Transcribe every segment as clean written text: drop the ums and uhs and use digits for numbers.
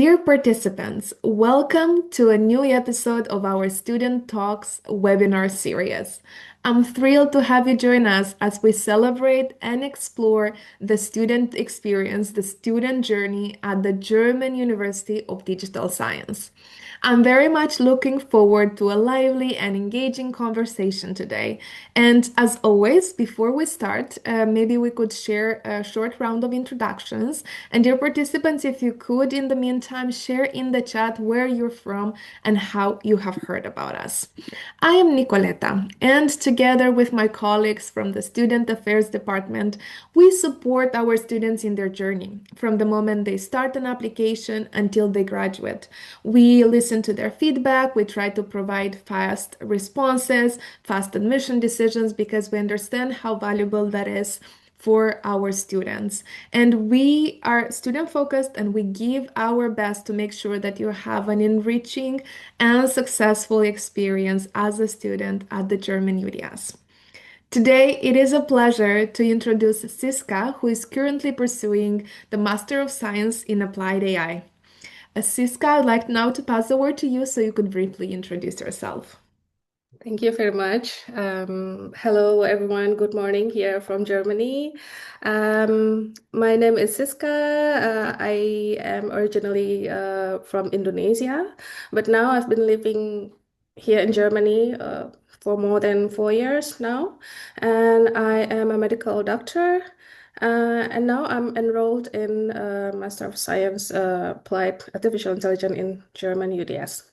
Dear participants, welcome to a new episode of our Student Talks webinar series. I'm thrilled to have you join us as we celebrate and explore the student experience, the student journey at the German University of Digital Science. I'm very much looking forward to a lively and engaging conversation today. And as always, before we start, maybe we could share a short round of introductions. And dear participants, if you could, in the meantime, share in the chat where you're from and how you have heard about us. I am Nicoleta, and together with my colleagues from the Student Affairs Department, we support our students in their journey from the moment they start an application until they graduate. We listen to their feedback, we try to provide fast responses, fast admission decisions, because we understand how valuable that is for our students. And we are student focused and we give our best to make sure that you have an enriching and successful experience as a student at the German UDS. Today, it is a pleasure to introduce Siska, who is currently pursuing the Master of Science in Applied AI. Siska, I'd like now to pass the word to you so you could briefly introduce yourself. Thank you very much. Hello, everyone. Good morning here from Germany. My name is Siska. I am originally from Indonesia, but now I've been living here in Germany for more than 4 years now, and I am a medical doctor. And now I'm enrolled in Master of Science Applied Artificial Intelligence in German UDS.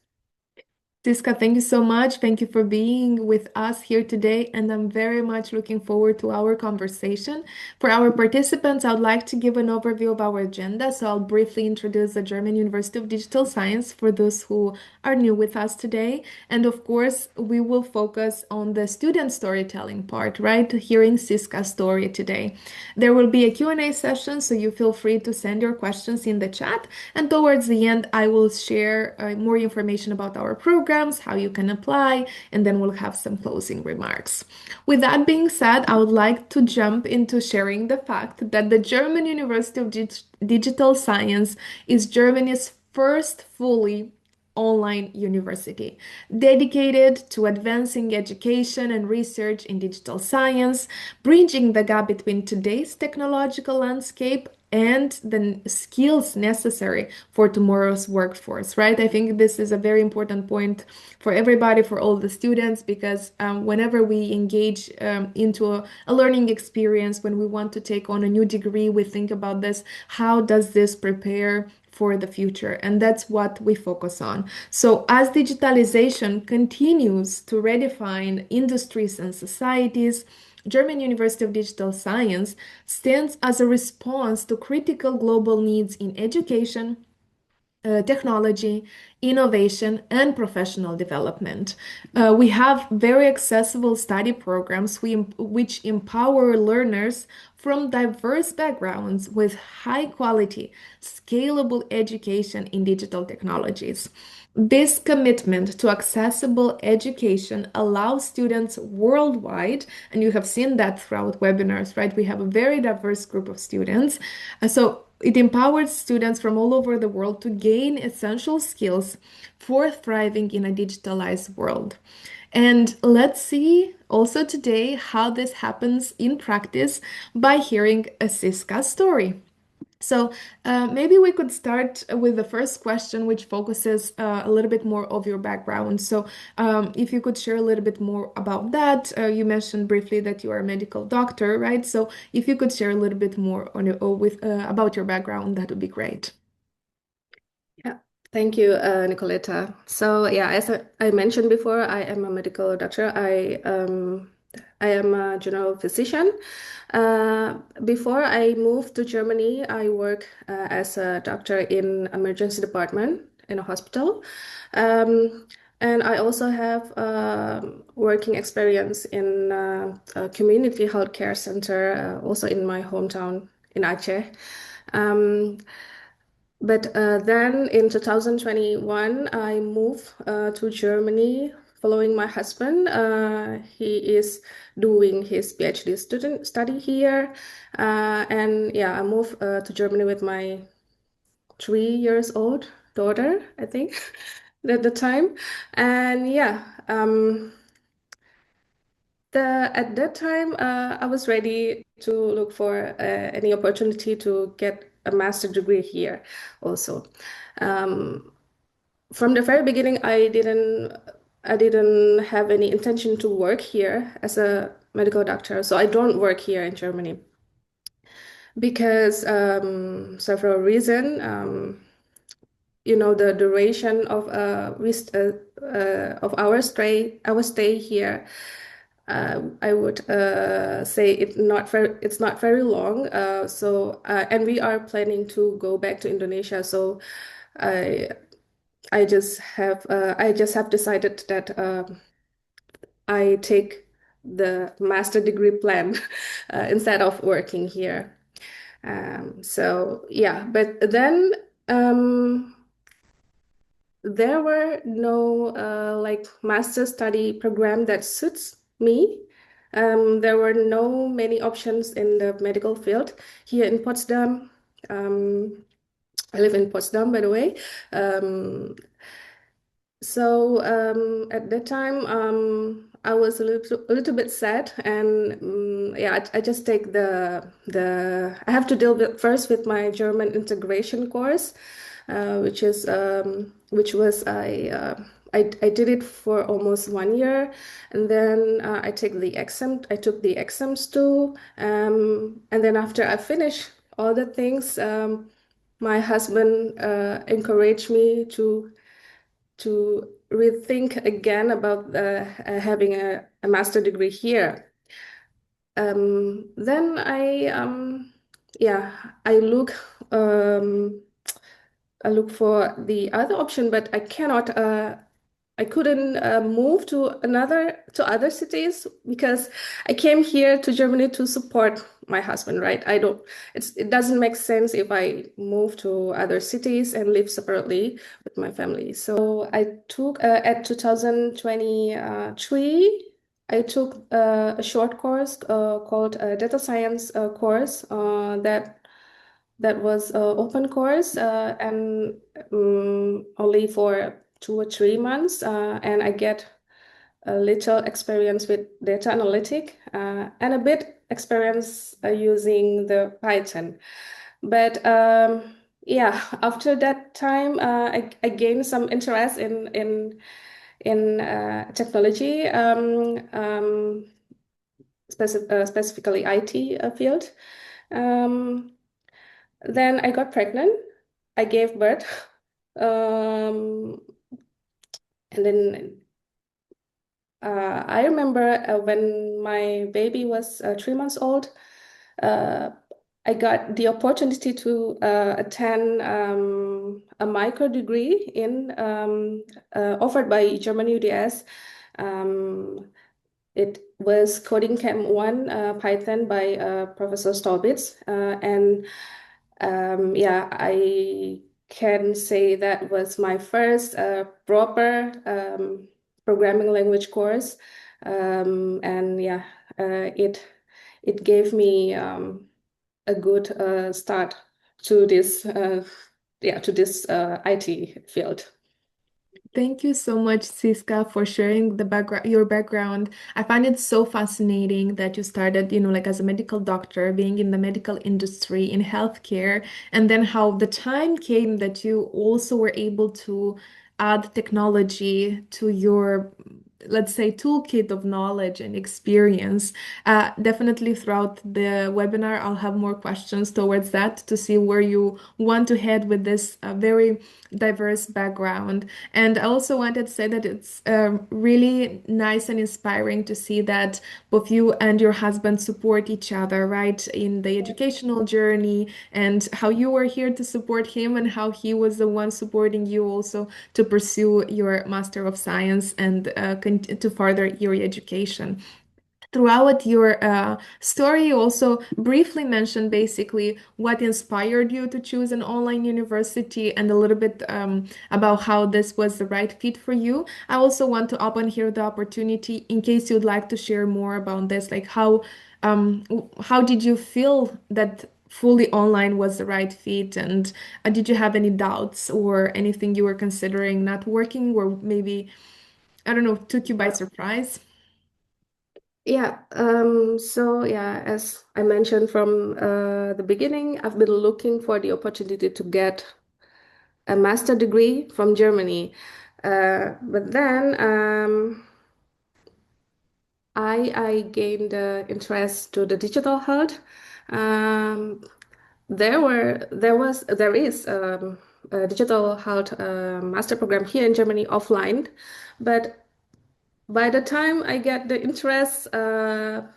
Siska, thank you so much. Thank you for being with us here today, and I'm very much looking forward to our conversation. For our participants, I would like to give an overview of our agenda. So I'll briefly introduce the German University of Digital Science for those who are new with us today. And of course, we will focus on the student storytelling part, right? Hearing Siska's story today. There will be a Q&A session, so you feel free to send your questions in the chat. And towards the end, I will share more information about our programs, how you can apply, and then we'll have some closing remarks. With that being said, I would like to jump into sharing the fact that the German University of Digital Science is Germany's first fully online university dedicated to advancing education and research in digital science, bridging the gap between today's technological landscape and the skills necessary for tomorrow's workforce, right? I think this is a very important point for everybody, for all the students, because whenever we engage into a learning experience, when we want to take on a new degree, we think about this: how does this prepare for the future? And that's what we focus on. So as digitalization continues to redefine industries and societies, German University of Digital Science stands as a response to critical global needs in education, technology, innovation, and professional development. We have very accessible study programs which empower learners from diverse backgrounds with high quality, scalable education in digital technologies. This commitment to accessible education allows students worldwide, and you have seen that throughout webinars, right? We have a very diverse group of students. So it empowers students from all over the world to gain essential skills for thriving in a digitalized world. And let's see also today how this happens in practice by hearing a Siska story. So maybe we could start with the first question, which focuses a little bit more of your background. So if you could share a little bit more about that. You mentioned briefly that you are a medical doctor, right? So if you could share a little bit more on about your background, that would be great. Yeah, thank you, Nicoletta. So yeah, as I mentioned before, I am a medical doctor. I am a general physician. Before I moved to Germany, I work as a doctor in emergency department in a hospital. And I also have working experience in a community healthcare center, also in my hometown in Aceh. Um, but then in 2021, I moved to Germany following my husband. He is doing his PhD student study here. And yeah, I moved to Germany with my 3 years old daughter, I think, at the time. And yeah, at that time, I was ready to look for any opportunity to get a master degree here also. Um, from the very beginning, I didn't have any intention to work here as a medical doctor. So I don't work here in Germany because several reasons. The duration of our stay here. I would say it's not very long. And we are planning to go back to Indonesia. So I I just have decided that I take the master degree plan instead of working here. So yeah, but then there were no like master study program that suits me. There were no many options in the medical field here in Potsdam. Um, I live in Potsdam, by the way. Um, at that time, I was a little bit sad, and yeah, I just take the. I have to deal with first with my German integration course, which was I did it for almost 1 year, and then I take the exam. I took the exams too, and then after I finished all the things, my husband encouraged me to rethink again about having a master degree here. Then yeah, I look um, I look for the other option, but I couldn't move to other cities because I came here to Germany to support my husband, right? It doesn't make sense if I move to other cities and live separately with my family. So I took at 2023, I took a short course called a data science course that was open course and only for 2 or 3 months, and I get a little experience with data analytic and a bit experience using the Python. But yeah, after that time, I gained some interest in technology, specifically IT field. Um, then I got pregnant. I gave birth. Um, and then I remember when my baby was 3 months old, uh, I got the opportunity to attend a micro degree offered by German UDS. Um, it was Coding Chem 1 Python by Professor Stolbitz. And yeah, I can say that was my first proper programming language course. And yeah, it gave me a good start to this IT field. Thank you so much, Siska, for sharing your background. I find it so fascinating that you started, like as a medical doctor, being in the medical industry in healthcare, and then how the time came that you also were able to add technology to your, let's say, toolkit of knowledge and experience. Definitely throughout the webinar, I'll have more questions towards that to see where you want to head with this very diverse background. And I also wanted to say that it's really nice and inspiring to see that both you and your husband support each other, right, in the educational journey, and how you were here to support him and how he was the one supporting you also to pursue your Master of Science and to further your education. Throughout your story, you also briefly mentioned basically what inspired you to choose an online university and a little bit about how this was the right fit for you. I also want to open here the opportunity in case you'd like to share more about this, like how did you feel that fully online was the right fit? And did you have any doubts or anything you were considering not working, or maybe, I don't know, took you by surprise? Yeah, so yeah, as I mentioned from the beginning, I've been looking for the opportunity to get a master degree from Germany. But then I gained interest to the digital health. Um, there is a digital health master program here in Germany offline, but by the time I get the interest, I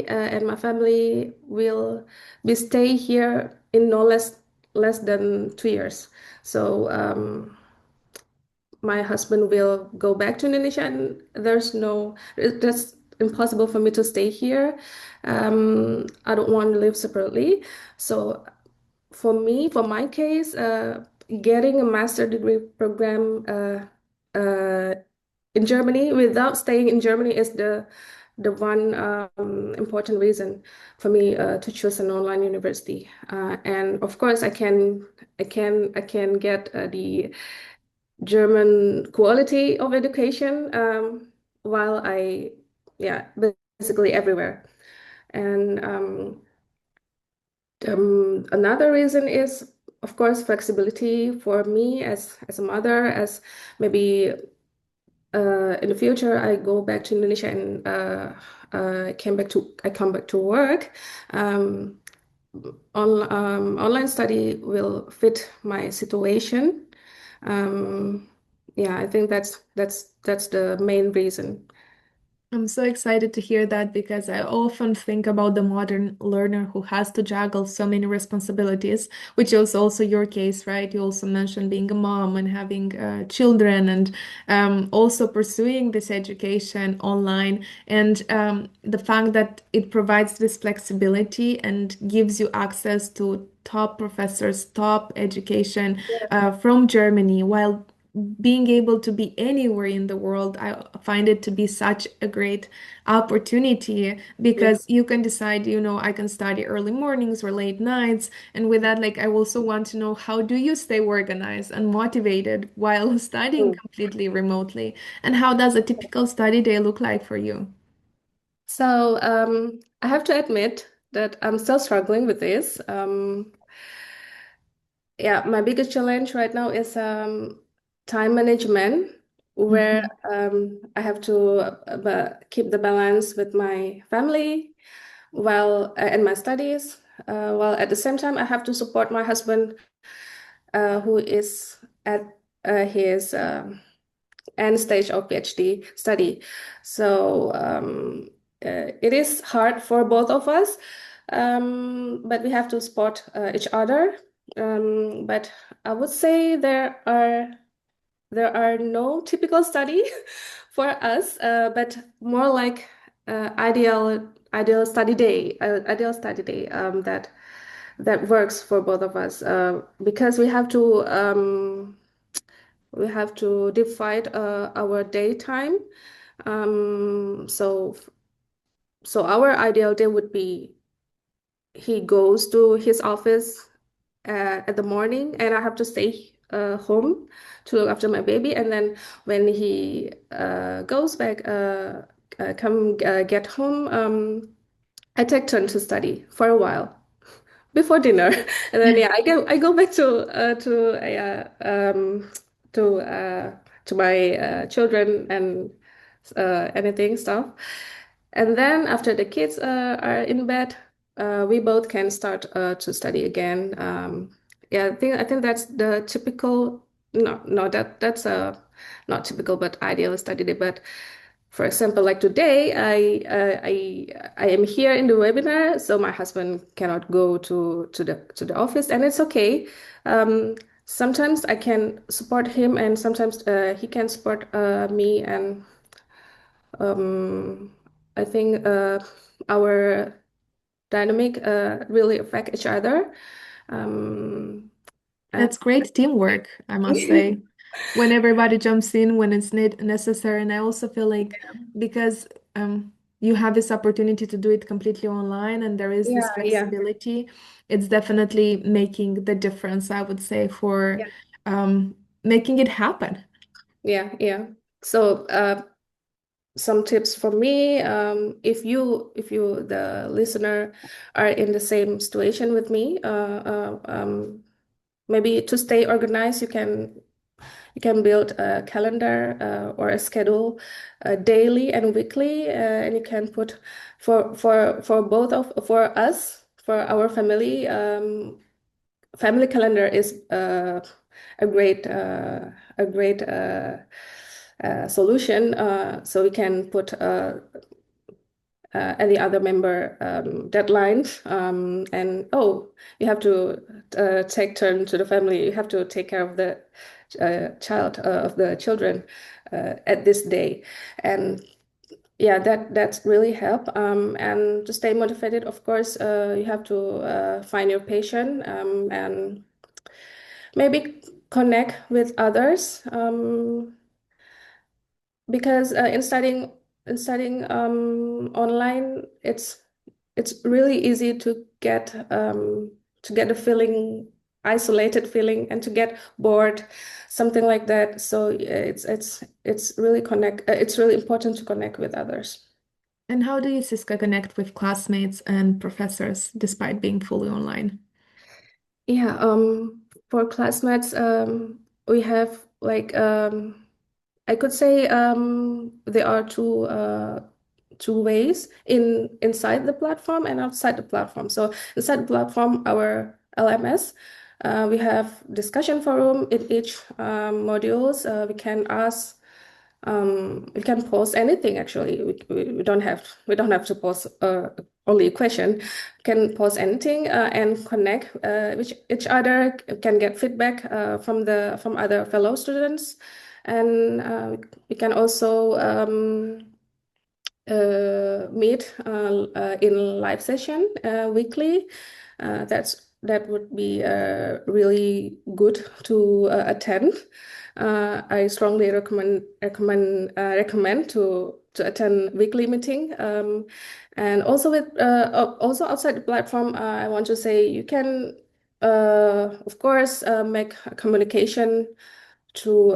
and my family will be stay here in no less than 2 years. So my husband will go back to Indonesia, and that's impossible for me to stay here. I don't want to live separately. So for me, for my case, getting a master degree program in Germany without staying in Germany is the one important reason for me to choose an online university. And of course, I can get the German quality of education while yeah, basically everywhere. And another reason is, of course, flexibility for me as a mother, as maybe in the future I go back to Indonesia and I come back to work. Um, Online study will fit my situation. Um, yeah, I think that's the main reason. I'm so excited to hear that because I often think about the modern learner who has to juggle so many responsibilities, which is also your case, right? You also mentioned being a mom and having children, and also pursuing this education online. And the fact that it provides this flexibility and gives you access to top professors, top education from Germany, while being able to be anywhere in the world, I find it to be such a great opportunity Yeah. because you can decide, I can study early mornings or late nights. And with that, like, I also want to know, how do you stay organized and motivated while studying Mm. completely remotely? And how does a typical study day look like for you? So I have to admit that I'm still struggling with this. Yeah, my biggest challenge right now is time management, where Mhm. I have to keep the balance with my family while and my studies, while at the same time I have to support my husband, who is at his end stage of PhD study. So it is hard for both of us, but we have to support each other. But I would say there are no typical study for us, but more like ideal study day that works for both of us because we have to divide our daytime. So our ideal day would be he goes to his office at the morning, and I have to stay home to look after my baby. And then when he goes back, come get home, I take turn to study for a while before dinner, and then yeah, I go back to my children and anything stuff, and then after the kids are in bed, we both can start to study again. Yeah, I think that's the typical. No, that's not typical, but ideal study day. But for example, like today, I am here in the webinar, so my husband cannot go to the office, and it's okay. Sometimes I can support him, and sometimes he can support me, and um, I think our dynamic really affect each other. Um, and That's great teamwork, I must say. When everybody jumps in when it's necessary. And I also feel like because you have this opportunity to do it completely online and there is this Yeah, yeah, flexibility, it's definitely making the difference, I would say, for yeah, making it happen. yeah, yeah. So, some tips for me, if you the listener are in the same situation with me, maybe to stay organized, you can build a calendar or a schedule, daily and weekly, and you can put for both of for us, for our family. Family calendar is a great uh, a great solution. So we can put any other member deadlines, and oh, you have to take turn to the family. You have to take care of the child of the children at this day, and yeah, that's really help. And to stay motivated, of course, you have to find your passion, and maybe connect with others, because in studying online, it's really easy to get a feeling, isolated feeling, and to get bored, something like that. So it's really important to connect with others. And how do you, Siska, connect with classmates and professors despite being fully online? Yeah, for classmates, we have like, I could say, there are two ways inside the platform and outside the platform. So inside the platform, our LMS, we have discussion forum in each modules. We can post anything actually. We don't have to post only a question. Can post anything and connect with each other. Can get feedback from other fellow students, and we can also meet in live session weekly. That would be really good to attend. I strongly recommend to attend weekly meeting. And also also outside the platform, I want to say you can, of course, make a communication to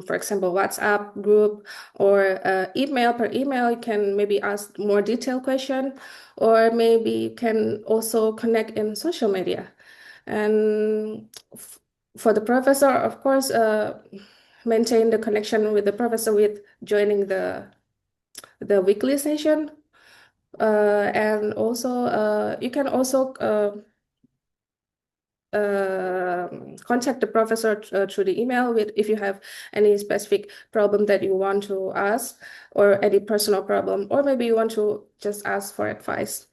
for example, WhatsApp group, or email. Per email, you can maybe ask more detailed question, or maybe you can also connect in social media. And for the professor, of course, maintain the connection with the professor with joining the weekly session. And also, you can also contact the professor through the email with if you have any specific problem that you want to ask, or any personal problem, or maybe you want to just ask for advice.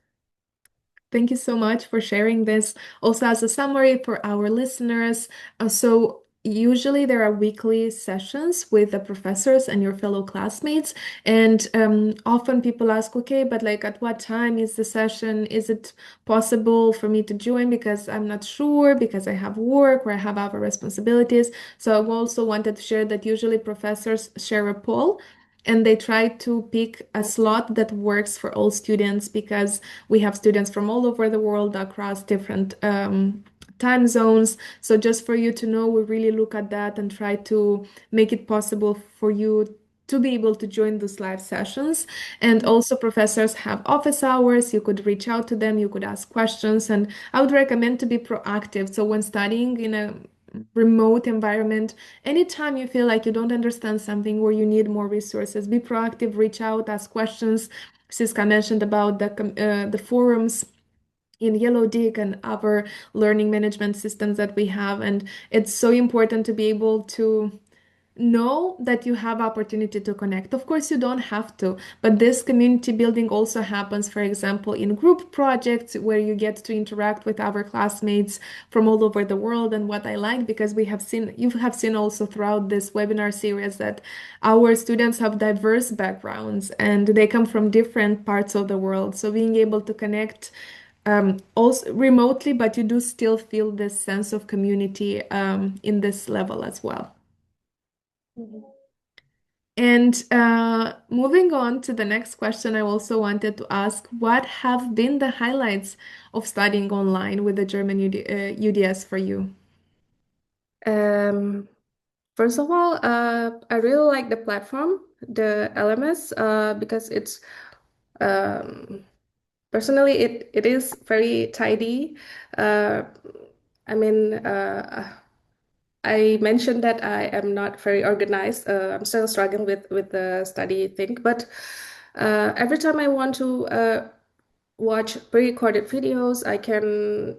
Thank you so much for sharing this. Also, as a summary for our listeners, so usually there are weekly sessions with the professors and your fellow classmates, and often people ask, okay, but like at what time is the session? Is it possible for me to join because I'm not sure because I have work or I have other responsibilities? So I also wanted to share that usually professors share a poll. And they try to pick a slot that works for all students because we have students from all over the world across different time zones. So just for you to know, we really look at that and try to make it possible for you to be able to join those live sessions. And also professors have office hours. You could reach out to them, you could ask questions, and I would recommend to be proactive. So when studying in a remote environment, anytime you feel like you don't understand something or you need more resources, be proactive, reach out, ask questions. Siska mentioned about the forums in Yellow Dig and other learning management systems that we have, and it's so important to be able to know that you have opportunity to connect. Of course, you don't have to, but this community building also happens, for example, in group projects where you get to interact with our classmates from all over the world. And what I like, because you have seen also throughout this webinar series that our students have diverse backgrounds and they come from different parts of the world. So being able to connect also remotely, but you do still feel this sense of community in this level as well. Mhm. And moving on to the next question, I also wanted to ask, what have been the highlights of studying online with the German UDS for you? Um, First of all, I really like the platform, the LMS, because it's um, personally it is very tidy. Uh, I mean, I mentioned that I am not very organized. I'm still struggling with the study thing, but every time I want to watch pre-recorded videos, I can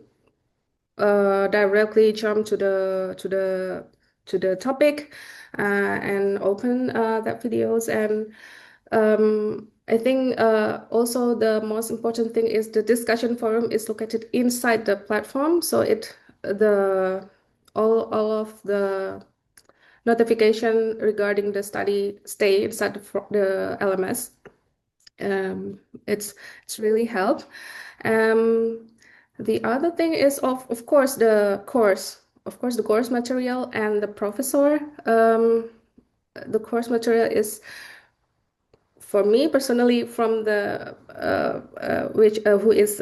directly jump to the topic and open that videos. And I think also the most important thing is the discussion forum is located inside the platform, so it the all of the notification regarding the study stay inside the LMS. um, it's really helped. Um, the other thing is of course the course material and the professor. The course material is for me personally from the which who is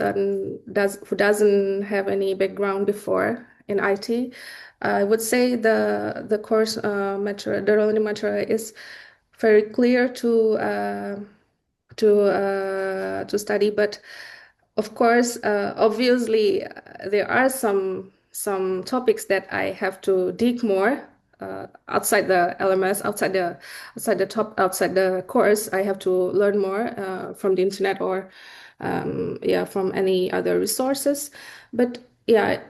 does who doesn't have any background before in IT. I would say the course material, the learning material is very clear to study, but of course, obviously, there are some topics that I have to dig more outside the LMS, outside the course. I have to learn more from the internet or yeah, from any other resources. But yeah,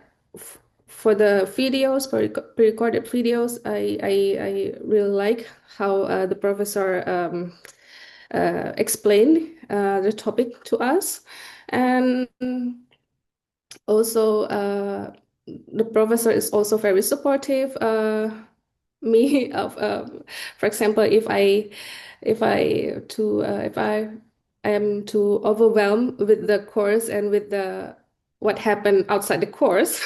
for the videos, for pre-recorded videos, I really like how the professor explained the topic to us. And also, the professor is also very supportive. Me of For example, if I am too overwhelmed with the course and with the what happened outside the course,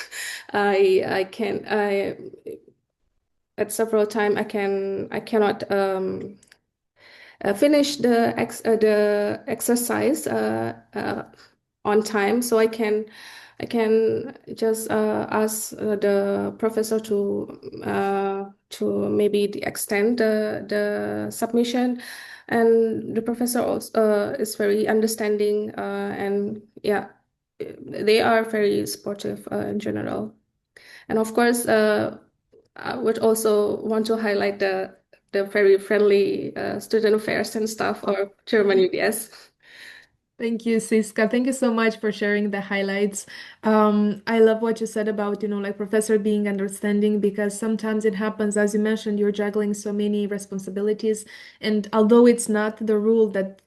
I can I at several time I cannot finish the exercise on time, so I can just ask the professor to maybe extend the submission, and the professor also is very understanding, and yeah, they are very supportive in general. And of course, I would also want to highlight the very friendly student affairs and staff of German UDS. Thank you, Siska. Thank you so much for sharing the highlights. I love what you said about, like professor being understanding because sometimes it happens, as you mentioned, you're juggling so many responsibilities. And although it's not the rule that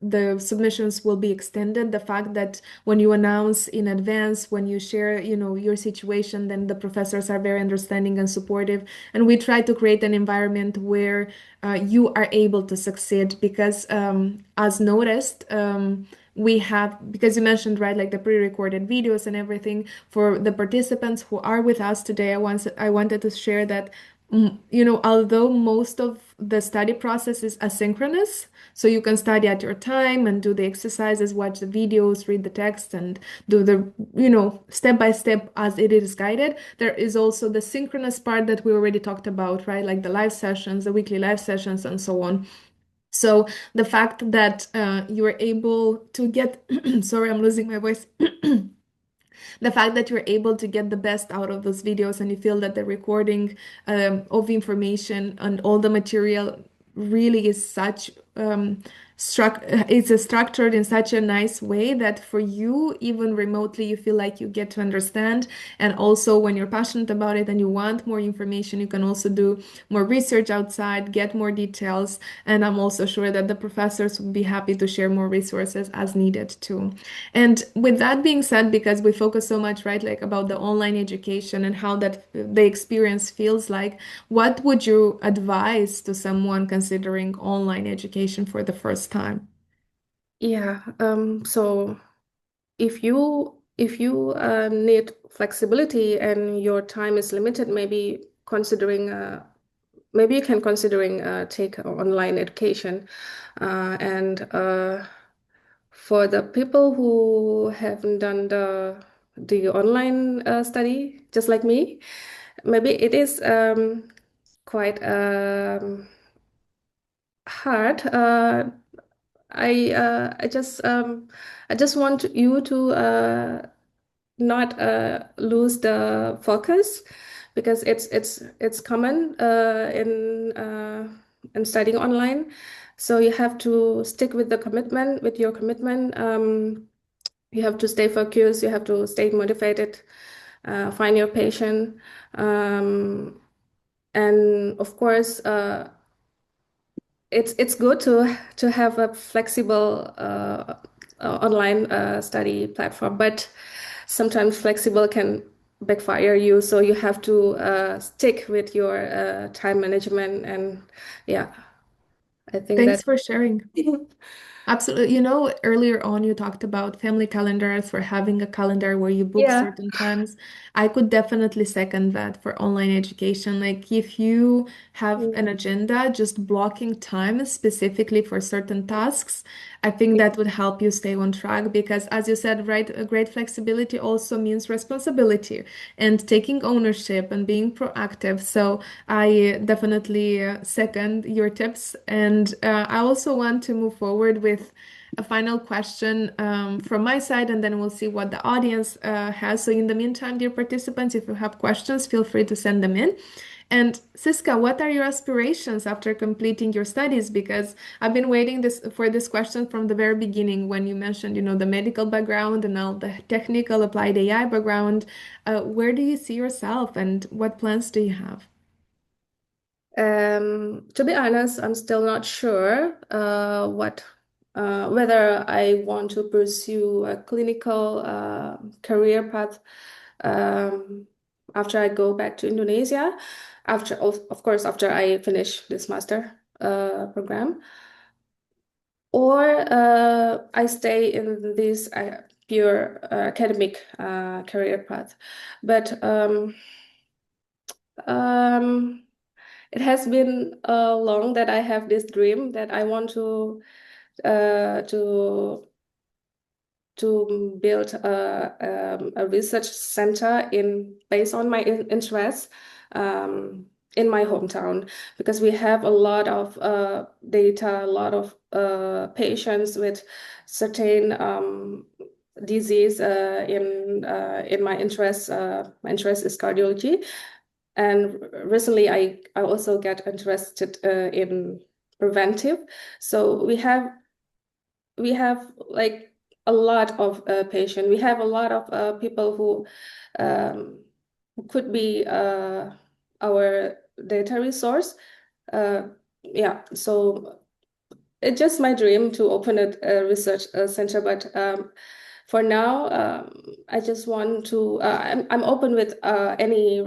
the submissions will be extended, the fact that when you announce in advance, when you share, your situation, then the professors are very understanding and supportive. And we try to create an environment where you are able to succeed because, as noticed, we have, because you mentioned, right, like the pre-recorded videos and everything for the participants who are with us today. I wanted to share that, although most of the study process is asynchronous, so you can study at your time and do the exercises, watch the videos, read the text, and do the, step by step as it is guided. There is also the synchronous part that we already talked about, right? Like the live sessions, the weekly live sessions, and so on. So the fact that you are able to get, sorry, I'm losing my voice. The fact that you're able to get the best out of those videos and you feel that the recording of information and all the material really is such it's structured in such a nice way that for you, even remotely, you feel like you get to understand. And also, when you're passionate about it and you want more information, you can also do more research outside, get more details. And I'm also sure that the professors would be happy to share more resources as needed too. And with that being said, because we focus so much, right, like about the online education and how that the experience feels like, what would you advise to someone considering online education for the first time? Yeah, so if you need flexibility and your time is limited, maybe considering maybe you can considering take online education, and for the people who haven't done the online study, just like me, maybe it is quite hard. I just want you to not lose the focus, because it's common in studying online. So you have to stick with the commitment, with your commitment. You have to stay focused. You have to stay motivated. Find your passion, and of course, it's good to have a flexible online study platform, but sometimes flexible can backfire you. So you have to stick with your time management, and yeah, I think Thanks that. for sharing. Absolutely. Earlier on you talked about family calendars for having a calendar where you book Yeah. certain times. I could definitely second that for online education. Like if you have Mm. an agenda, just blocking time specifically for certain tasks, I think Yeah. that would help you stay on track because as you said, right, a great flexibility also means responsibility and taking ownership and being proactive. So I definitely second your tips. And I also want to move forward with a final question from my side, and then we'll see what the audience has. So, in the meantime, dear participants, if you have questions, feel free to send them in. And Siska, what are your aspirations after completing your studies? Because I've been waiting for this question from the very beginning when you mentioned, the medical background and now the technical applied AI background. Where do you see yourself, and what plans do you have? To be honest, I'm still not sure what whether I want to pursue a clinical career path um, after I go back to Indonesia, of course, after I finish this master program, or I stay in this pure academic career path. But um, it has been long that I have this dream that I want uh, to build a research center in based on my interests in my hometown, because we have a lot of data, a lot of patients with certain disease in my interest. My interest is cardiology, and recently I also get interested in preventive. So we have like a lot of patients. We have a lot of people who could be our data resource. Uh, yeah, so it's just my dream to open a research center, but for now, I just want to. I'm open with any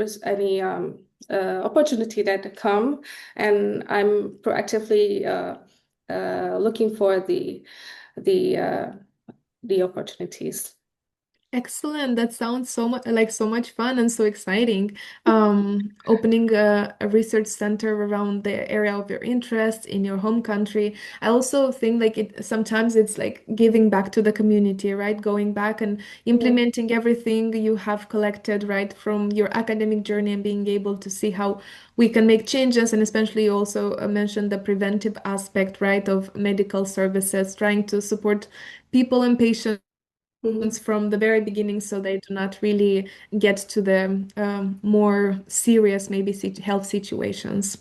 opportunity that come, and I'm proactively looking for the uh, the opportunities. Excellent. That sounds so much fun and so exciting. Opening a research center around the area of your interest in your home country. I also think like sometimes it's like giving back to the community, right? Going back and Yeah. implementing everything you have collected, right, from your academic journey and being able to see how we can make changes. And especially you also mentioned the preventive aspect, right, of medical services, trying to support people and patients Mhm. from the very beginning so they do not really get to the more serious maybe health situations.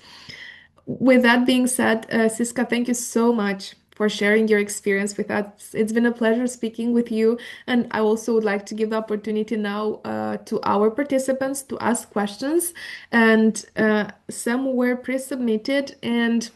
With that being said, Siska, thank you so much for sharing your experience with us. It's been a pleasure speaking with you, and I also would like to give the opportunity now to our participants to ask questions, and some were pre-submitted, and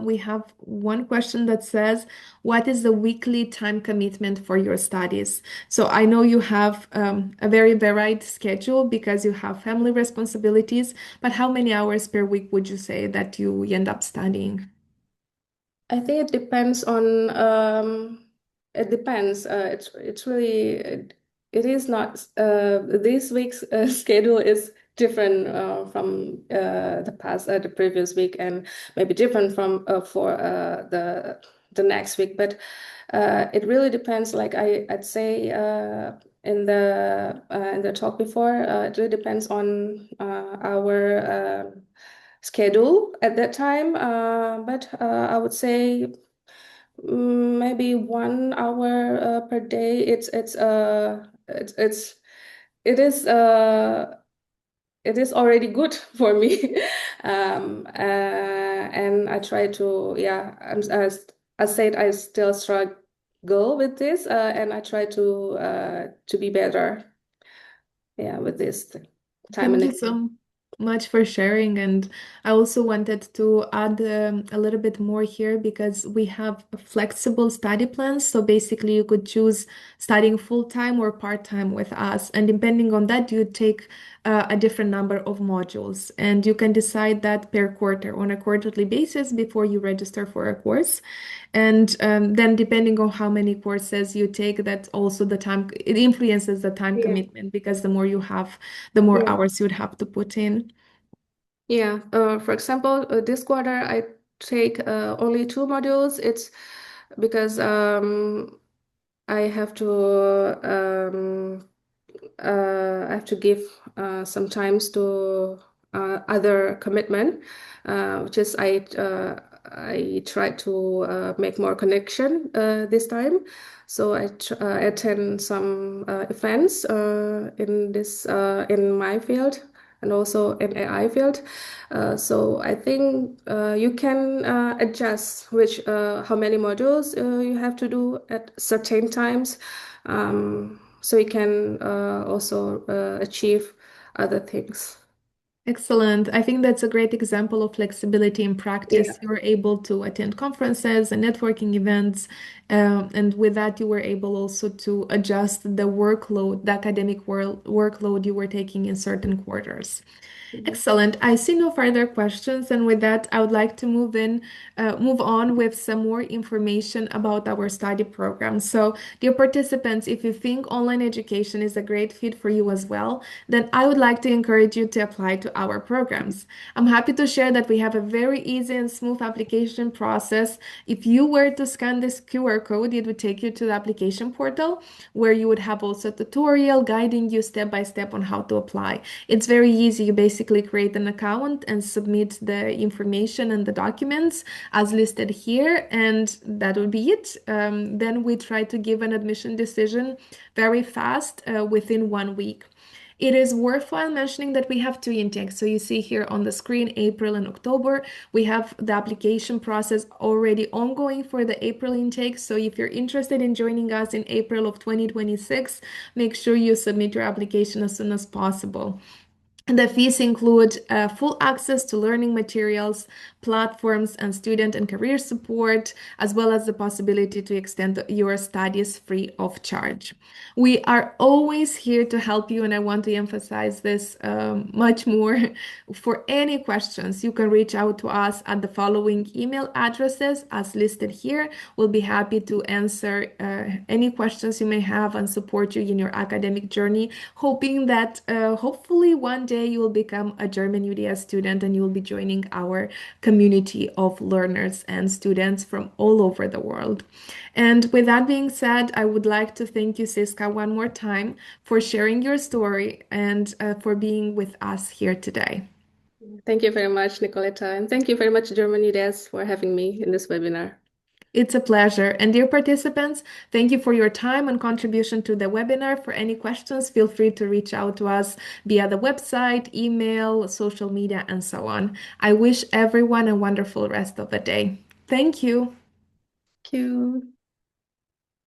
we have one question that says, what is the weekly time commitment for your studies? So I know you have a very varied schedule because you have family responsibilities, but how many hours per week would you say that you end up studying? I think it depends on it depends. It's really it is not this week's schedule is different from the past, the previous week, and maybe different from for the next week. But it really depends. Like I'd say in the talk before, it really depends on our schedule at that time. But I would say maybe 1 hour per day. It is it is already good for me. And I try to, yeah, as I said, I still struggle with this, and I try to be better, yeah, with this time Thank you management. so much for sharing. And I also wanted to add a little bit more here because we have flexible study plans. So basically, you could choose studying full-time or part-time with us. And depending on that, you take a different number of modules. And you can decide that per quarter on a quarterly basis before you register for a course. And then depending on how many courses you take, that's also the time, it influences the time Yeah, commitment because the more you have, the more yeah, hours you'd have to put in. yeah. For example, this quarter I take only 2 modules. It's because I have to I have to give some times to other commitment, which is I try to make more connection this time. So I attend some events in this in my field and also in AI field. So I think you can adjust which how many modules you have to do at certain times, so you can also achieve other things. Excellent. I think that's a great example of flexibility in Yeah, practice. You were able to attend conferences and networking events, and with that, you were able also to adjust the workload, the academic workload you were taking in certain quarters. Excellent. I see no further questions, and with that, I would like to move on with some more information about our study program. So, dear participants, if you think online education is a great fit for you as well, then I would like to encourage you to apply to our programs. I'm happy to share that we have a very easy and smooth application process. If you were to scan this QR code, it would take you to the application portal where you would have also a tutorial guiding you step by step on how to apply. It's very easy. You basically create an account and submit the information and the documents as listed here, and that would be it. Then we try to give an admission decision very fast, within 1 week. It is worthwhile mentioning that we have 2 intakes. So you see here on the screen, April and October. We have the application process already ongoing for the April intake. So if you're interested in joining us in April of 2026, make sure you submit your application as soon as possible. The fees include full access to learning materials, platforms, and student and career support, as well as the possibility to extend your studies free of charge. We are always here to help you, and I want to emphasize this much more. For any questions, you can reach out to us at the following email addresses as listed here. We'll be happy to answer any questions you may have and support you in your academic journey, hoping that hopefully one day you will become a German UDS student and you will be joining our community of learners and students from all over the world. And with that being said, I would like to thank you, Siska, one more time for sharing your story and for being with us here today. thank you very much, Nicoletta, and thank you very much, German UDS, for having me in this webinar. It's a pleasure. And dear participants, thank you for your time and contribution to the webinar. For any questions, feel free to reach out to us via the website, email, social media, and so on. I wish everyone a wonderful rest of the day. Thank you. Thank you.